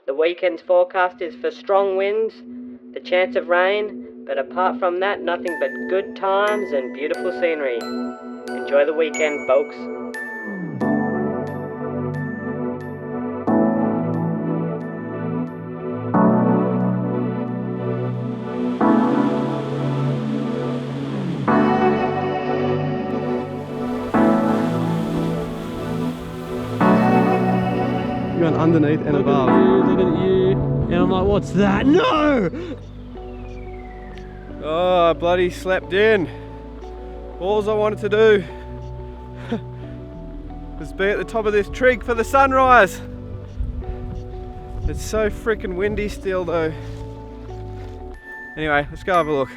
The weekend's forecast is for strong winds, the chance of rain, but apart from that, nothing but good times and beautiful scenery. Enjoy the weekend, folks. Going underneath and above. Look at you, and I'm like, what's that? No! Oh, I bloody slept in. All I wanted to do was be at the top of this trig for the sunrise. It's so freaking windy still though. Anyway, let's go have a look.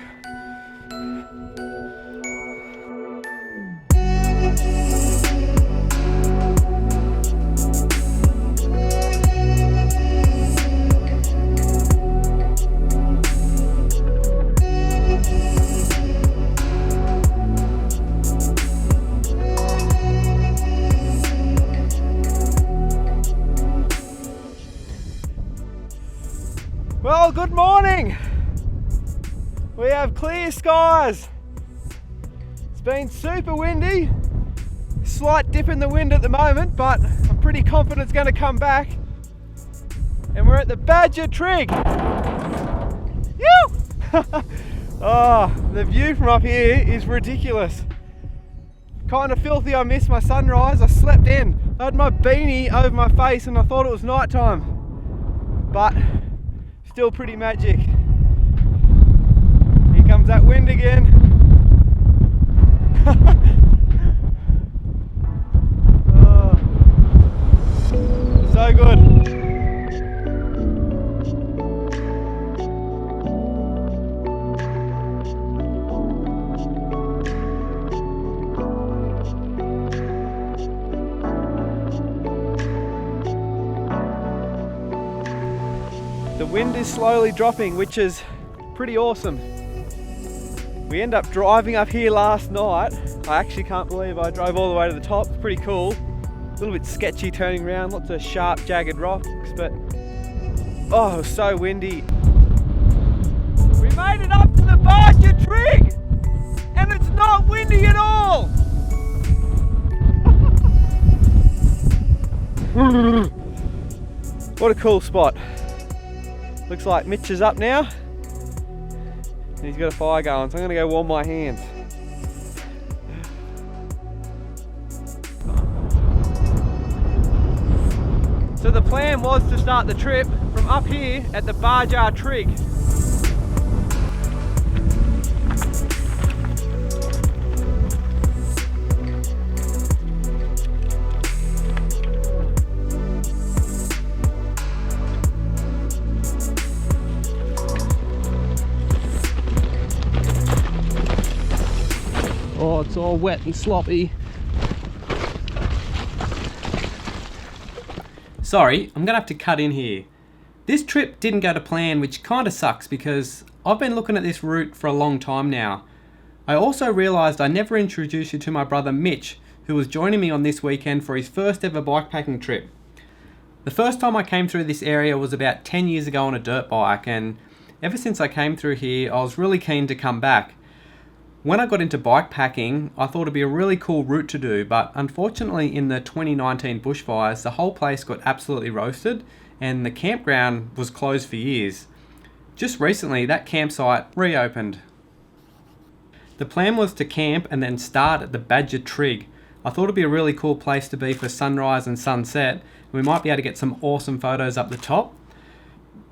Well, good morning! We have clear skies. It's been super windy. Slight dip in the wind at the moment, but I'm pretty confident it's going to come back. And we're at the Badja trig. Yoo! Oh, the view from up here is ridiculous. Kind of filthy, I missed my sunrise. I slept in. I had my beanie over my face and I thought it was night time. But still pretty magic. Here comes that wind again. Oh, so good. The wind is slowly dropping, which is pretty awesome. We ended up driving up here last night. I actually can't believe I drove all the way to the top. It's pretty cool. A little bit sketchy turning around, lots of sharp, jagged rocks, but oh, it was so windy. We made it up to the Badja trig, and it's not windy at all. What a cool spot. Looks like Mitch is up now. And he's got a fire going, so I'm going to go warm my hands. So the plan was to start the trip from up here at the Badja trig. Oh, it's all wet and sloppy. Sorry, I'm gonna have to cut in here. This trip didn't go to plan, which kinda sucks because I've been looking at this route for a long time now. I also realised I never introduced you to my brother Mitch, who was joining me on this weekend for his first ever bikepacking trip. The first time I came through this area was about 10 years ago on a dirt bike, and ever since I came through here I was really keen to come back. When I got into bikepacking, I thought it'd be a really cool route to do, but unfortunately in the 2019 bushfires, the whole place got absolutely roasted and the campground was closed for years. Just recently, that campsite reopened. The plan was to camp and then start at the Badja trig. I thought it'd be a really cool place to be for sunrise and sunset. We might be able to get some awesome photos up the top.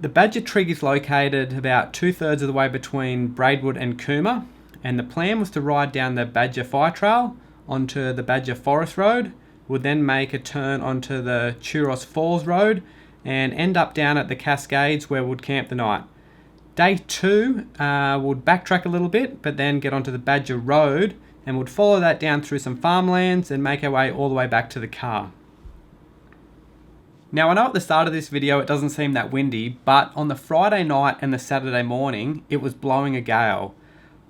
The Badja trig is located about 2/3 of the way between Braidwood and Cooma. And the plan was to ride down the Badja Fire Trail onto the Badja Forest Road, would then make a turn onto the Churros Falls Road and end up down at the Cascades where we'd camp the night. Day 2 would backtrack a little bit, but then get onto the Badja Road and would follow that down through some farmlands and make our way all the way back to the car. Now I know at the start of this video it doesn't seem that windy, but on the Friday night and the Saturday morning it was blowing a gale.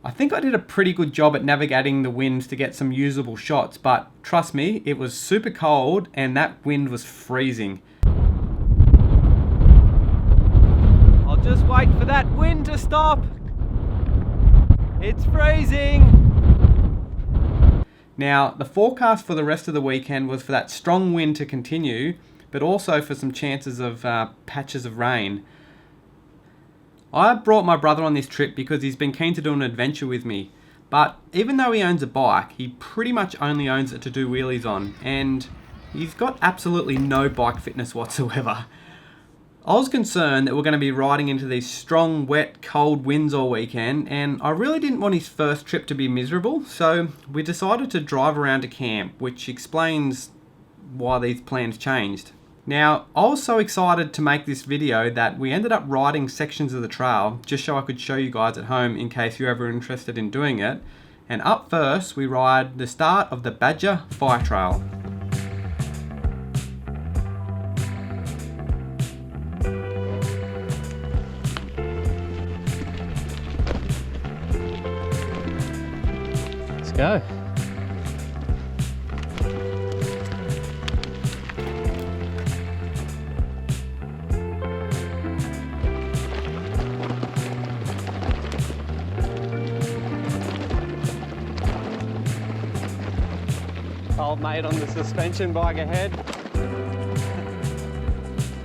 I think I did a pretty good job at navigating the winds to get some usable shots, but trust me, it was super cold and that wind was freezing. wait for that wind to stop. It's freezing. Now, the forecast for the rest of the weekend was for that strong wind to continue, but also for some chances of patches of rain. I brought my brother on this trip because he's been keen to do an adventure with me. But even though he owns a bike, he pretty much only owns it to do wheelies on, and he's got absolutely no bike fitness whatsoever. I was concerned that we're going to be riding into these strong, wet, cold winds all weekend, and I really didn't want his first trip to be miserable, so we decided to drive around to camp, which explains why these plans changed. Now, I was so excited to make this video that we ended up riding sections of the trail just so I could show you guys at home in case you're ever interested in doing it. And up first, we ride the start of the Badja Fire Trail. Let's go. Old mate on the suspension bike ahead.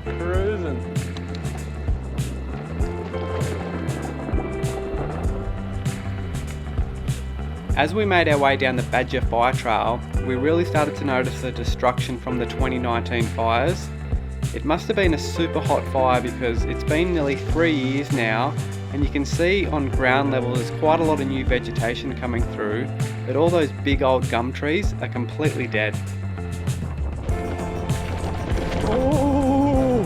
Cruising. As we made our way down the Badja Fire Trail, we really started to notice the destruction from the 2019 fires. It must have been a super hot fire because it's been nearly 3 years now, and you can see on ground level there's quite a lot of new vegetation coming through, but all those big old gum trees are completely dead. Oh,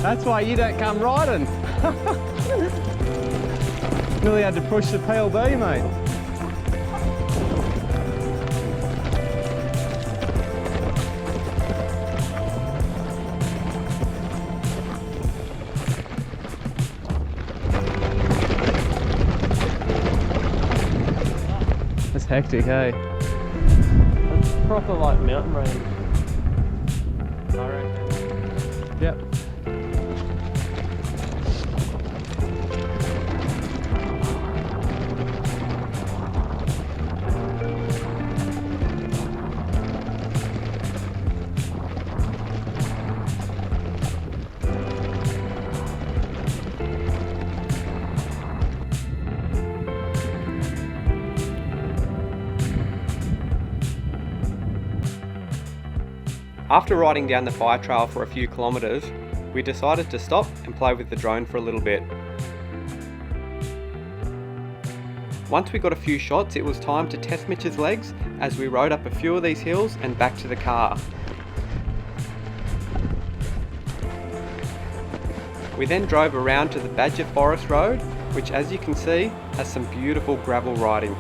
that's why you don't come riding. Really had to push the PLB, mate. That's hectic, hey? It's proper like mountain range. I reckon. Yep. After riding down the fire trail for a few kilometres, we decided to stop and play with the drone for a little bit. Once we got a few shots, it was time to test Mitch's legs as we rode up a few of these hills and back to the car. We then drove around to the Badja Forest Road, which as you can see, has some beautiful gravel riding.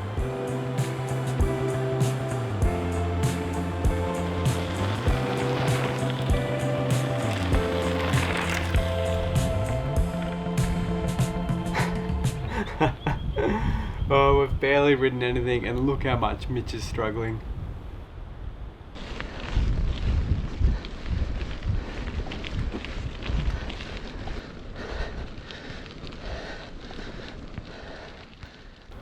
Oh, we've barely ridden anything, and look how much Mitch is struggling.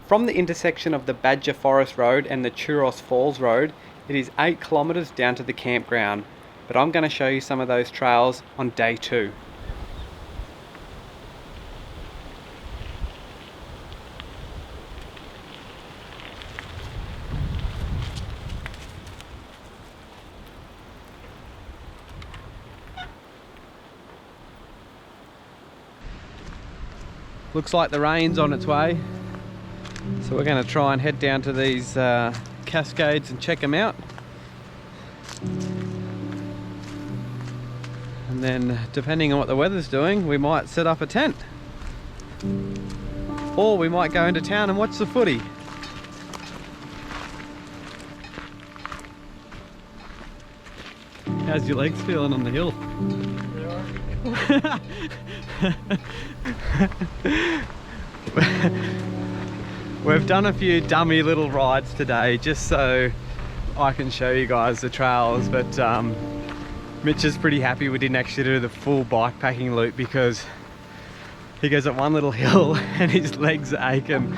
From the intersection of the Badja Forest Road and the Churros Falls Road, it is 8 kilometres down to the campground, but I'm going to show you some of those trails on day 2. Looks like the rain's on its way, so we're going to try and head down to these cascades and check them out, and then depending on what the weather's doing, we might set up a tent, or we might go into town and watch the footy. How's your legs feeling on the hill? We've done a few dummy little rides today just so I can show you guys the trails, but Mitch is pretty happy we didn't actually do the full bikepacking loop because He goes up one little hill and his legs are aching.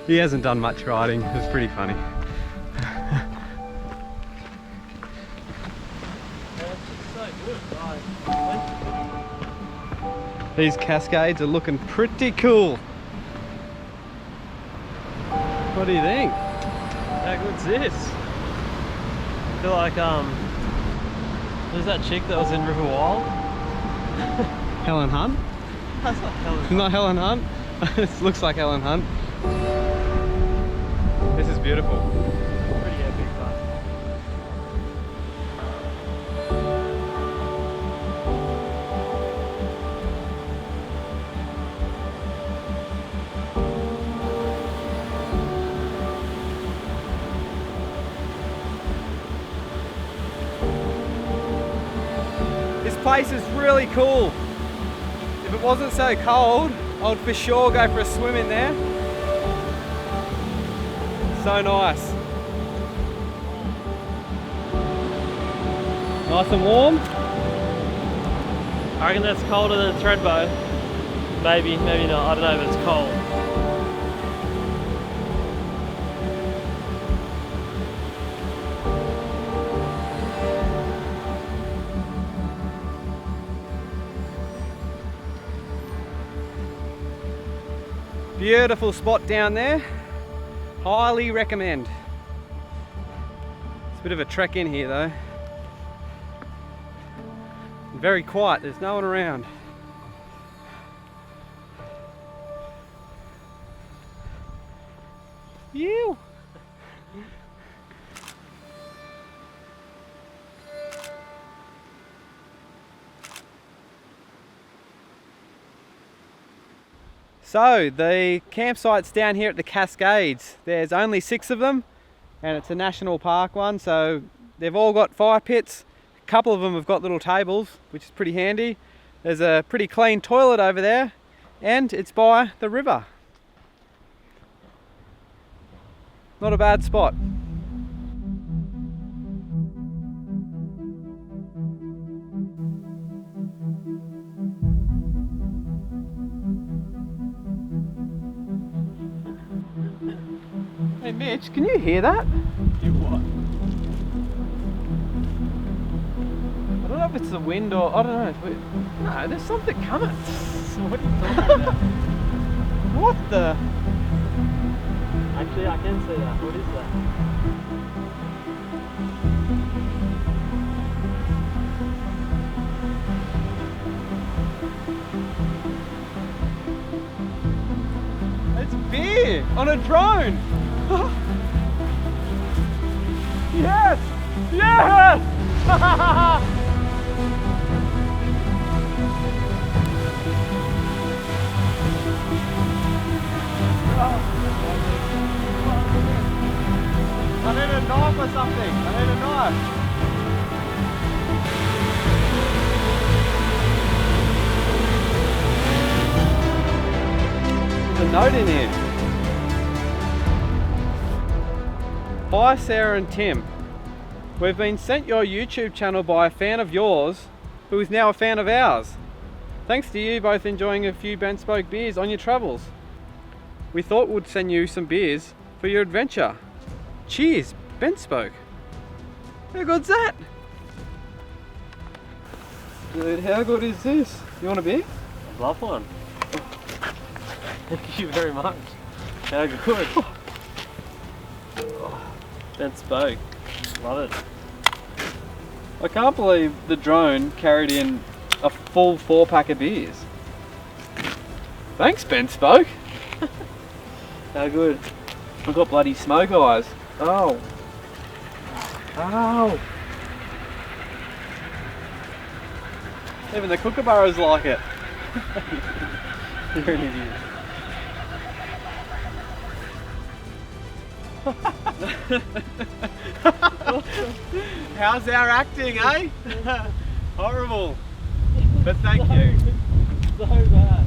He hasn't done much riding. It's pretty funny. These cascades are looking pretty cool. What do you think? How good's this? I feel like who's that chick that was in River Wild? Helen Hunt? That's not Helen. Not Helen Hunt? This looks like Helen Hunt. This is beautiful. Pretty epic, but This place is really cool. If it wasn't so cold, I would for sure go for a swim in there. So nice. Nice and warm. I reckon that's colder than Threadbow. Maybe, maybe not. I don't know if it's cold. Beautiful spot down there. Highly recommend. It's a bit of a trek in here though. Very quiet, there's no one around. You. So the campsite's down here at the Cascades. There's only 6 of them and it's a national park one, so they've all got fire pits. A couple of them have got little tables, which is pretty handy. There's a pretty clean toilet over there and it's by the river. Not a bad spot. Hey Mitch, can you hear that? Hear what? I don't know if it's the wind or I don't know. No, there's something coming. What are you talking about? What the? Actually, I can see that. What is that? It's beer on a drone. Yes! Yes! I need a knife or something. I need a knife. There's a note in here. Hi Sarah and Tim. We've been sent your YouTube channel by a fan of yours who is now a fan of ours. Thanks to you both enjoying a few bent spoke beers on your travels. We thought we'd send you some beers for your adventure. Cheers, bent spoke. How good's that? Dude, how good is this? You want a beer? I'd love one. Thank you very much. How good. Bent spoke. Love it. I can't believe the drone carried in a full 4-pack of beers. Thanks, bent spoke. How good. I've got bloody smoke eyes. Oh. Ow. Even the kookaburras like it. You're an idiot. How's our acting, eh? Horrible. But thank you. So bad.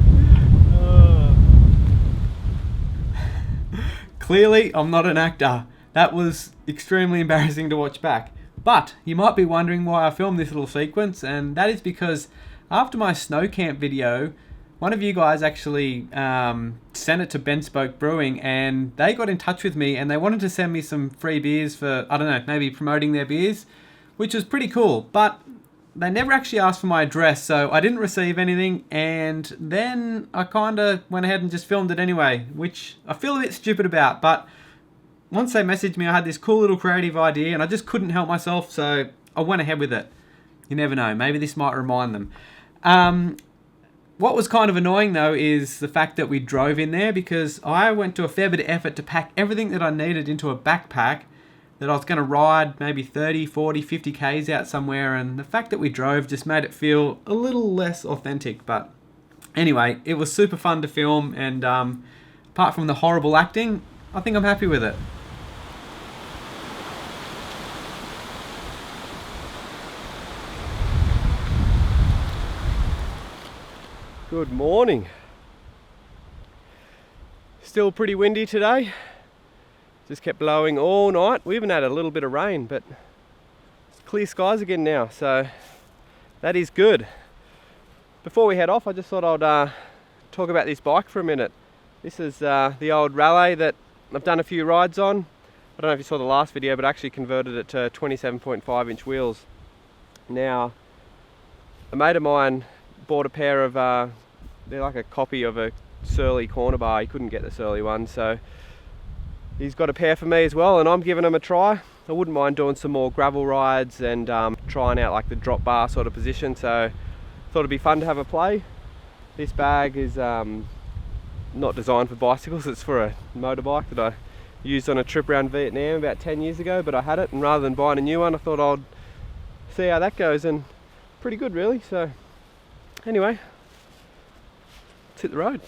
Clearly, I'm not an actor. That was extremely embarrassing to watch back. But you might be wondering why I filmed this little sequence, and that is because after my snow camp video, one of you guys actually sent it to Ben Spoke Brewing, and they got in touch with me and they wanted to send me some free beers for, I don't know, maybe promoting their beers, which was pretty cool. But they never actually asked for my address, so I didn't receive anything, and then I kind of went ahead and just filmed it anyway, which I feel a bit stupid about, but once they messaged me, I had this cool little creative idea and I just couldn't help myself, so I went ahead with it. You never know, maybe this might remind them. What was kind of annoying though is the fact that we drove in there, because I went to a fair bit of effort to pack everything that I needed into a backpack that I was going to ride maybe 30, 40, 50 Ks out somewhere, and the fact that we drove just made it feel a little less authentic. But anyway, it was super fun to film, and apart from the horrible acting, I think I'm happy with it. Good morning. Still pretty windy today. Just kept blowing all night. We even had a little bit of rain, but it's clear skies again now, so that is good. Before we head off, I just thought I'd talk about this bike for a minute. This is the old Raleigh that I've done a few rides on. I don't know if you saw the last video, but I actually converted it to 27.5 inch wheels. Now, a mate of mine bought a pair of, they're like a copy of a Surly corner bar. He couldn't get the Surly one, so he's got a pair for me as well, and I'm giving them a try. I wouldn't mind doing some more gravel rides and trying out like the drop bar sort of position, so thought it'd be fun to have a play. This bag is not designed for bicycles, it's for a motorbike that I used on a trip around Vietnam about 10 years ago, but I had it, and rather than buying a new one, I thought I'd see how that goes, and pretty good really. So anyway, let's hit the road.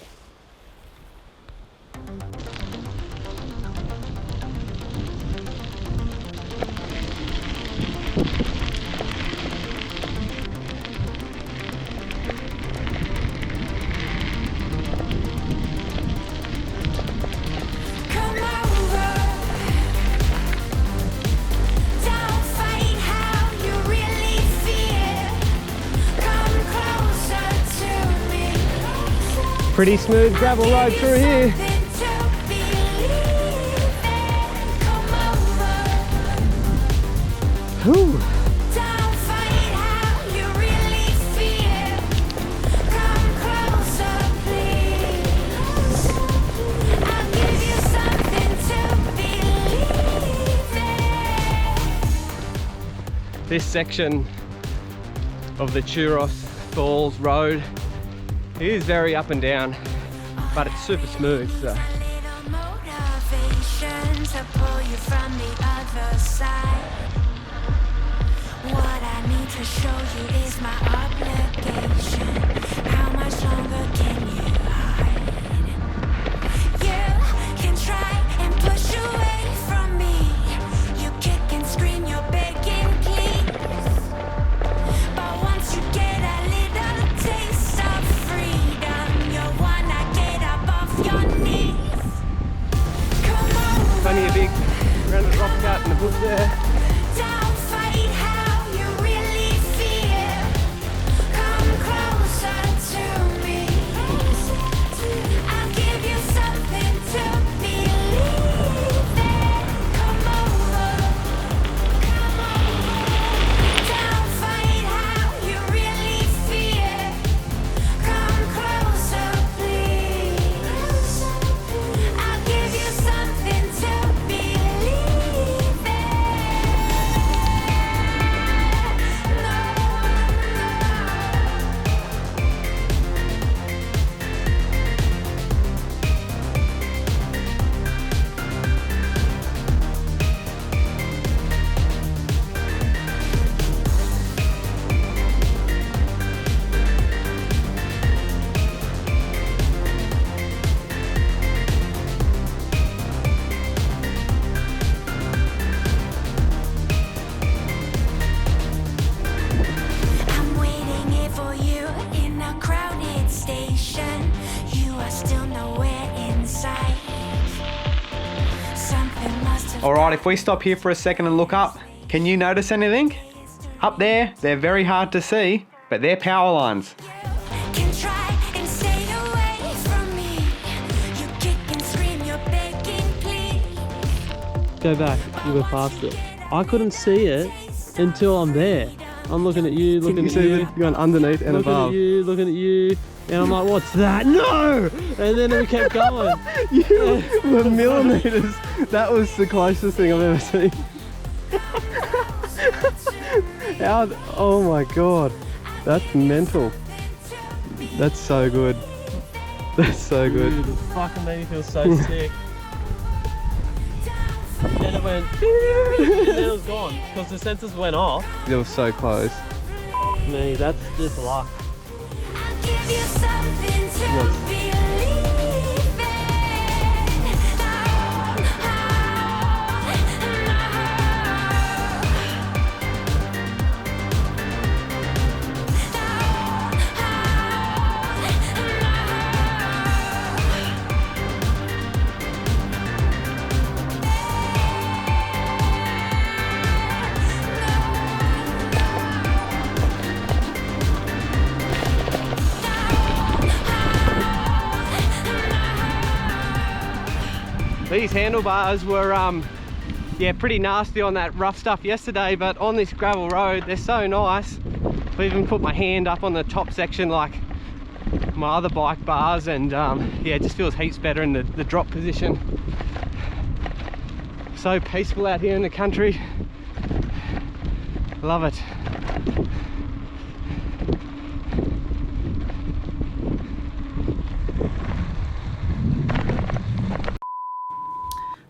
Pretty smooth gravel road through here. Whew. This section of the Churros Falls Road is very up and down, but it's super smooth, so. What I need to show you is my obligation. How much longer can you hide? You can try and push away from me. You kick and scream, you're begging please. But once you get a little taste of freedom, you wanna get up off your knees. Come on. Funny a big rounded rock cut in the bush there. Don't fight how you really feel. Come closer to me. I'll give you something to believe in. Come over. Don't fight how you really feel. Come closer, please. I'll give you something to believe in. I'm waiting here for you in a crowded station. You are still nowhere in sight. Something must have Alright, if we stop here for a second and look up, Can you notice anything? Up there, they're very hard to see, but they're power lines. Can try and stay away from me. You kick and scream, you're begging, please. Go back, you were past it. I couldn't see it until I'm there. I'm looking at you, looking at you. You're going underneath and looking above. at you, looking at you. And I'm like, what's that? No! And then we kept going. You were millimeters. That was the closest thing I've ever seen. Oh my god. That's mental. That's so good. That's so good. Dude, it's fucking made me feel so sick. Then it went, and then it was gone because the sensors went off. It was so close. Man, that's just luck. I'll give you something to believe in. These handlebars were yeah, pretty nasty on that rough stuff yesterday, but on this gravel road they're so nice. I even put my hand up on the top section like my other bike bars, and yeah, it just feels heaps better in the drop position. So peaceful out here in the country. Love it.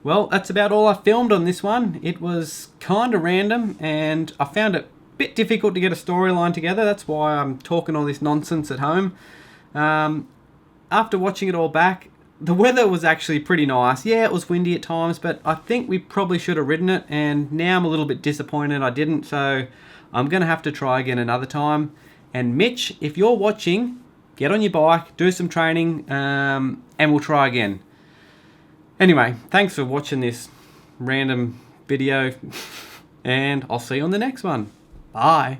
Well, that's about all I filmed on this one. It was kind of random and I found it a bit difficult to get a storyline together. That's why I'm talking all this nonsense at home. After watching it all back, the weather was actually pretty nice. Yeah, it was windy at times, but I think we probably should have ridden it, and now I'm a little bit disappointed I didn't, so I'm going to have to try again another time. And Mitch, if you're watching, get on your bike, do some training, and we'll try again. Anyway, thanks for watching this random video, and I'll see you on the next one. Bye.